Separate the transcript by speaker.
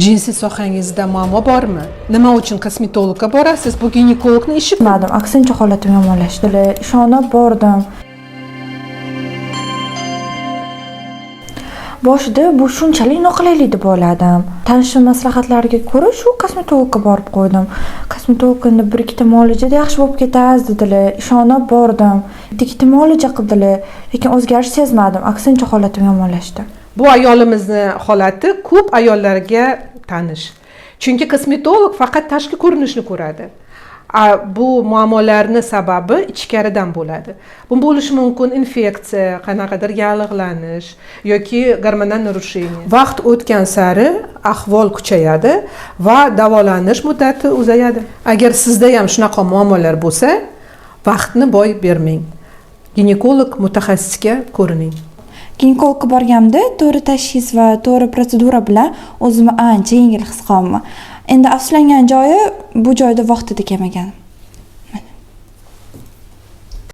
Speaker 1: Jinsiy sohangizda muammo bormi? Nima uchun kosmetologga borasiz? Bu ginekologning ishi.
Speaker 2: Bilmadim, aksincha holatim yomonlashdi. Ishonib bordim. Boshida bu shunchalik noqulaylik deb o'yladim. Tanishim maslahatlariga ko'ra shu kosmetologga borib qo'ydim. Kosmetologning bir ikkita muolajada yaxshi bo'lib ketadi dedilar. Ishonib bordim. Ikkita muolaja qildilar, lekin o'zgarish sezmadim. Aksincha holatim yomonlashdi.
Speaker 1: Bu ayolimizni holati ko'p ayollarga tanish. Chunki kosmetolog faqat tashqi ko'rinishni ko'radi. Bu muammolarning sababi ichkaridan bo'ladi. Bu bo'lishi mumkin infeksiya, qanaqadir yallig'lanish yoki gormonal narushение. Vaqt o'tgan sari ahvol kuchayadi va davolanish muddati uzayadi. Agar sizda ham shunaqa muammolar bo'lsa, vaqtni boy bermang. Ginekolog mutaxassisga ko'rining.
Speaker 2: Ginekologga borganimda to'g'ri tashxis va to'g'ri protsedura bilan o'zimni ancha yengil his qilaman. Endi afsuslangan joyi bu joyda vaqtida kelmagan.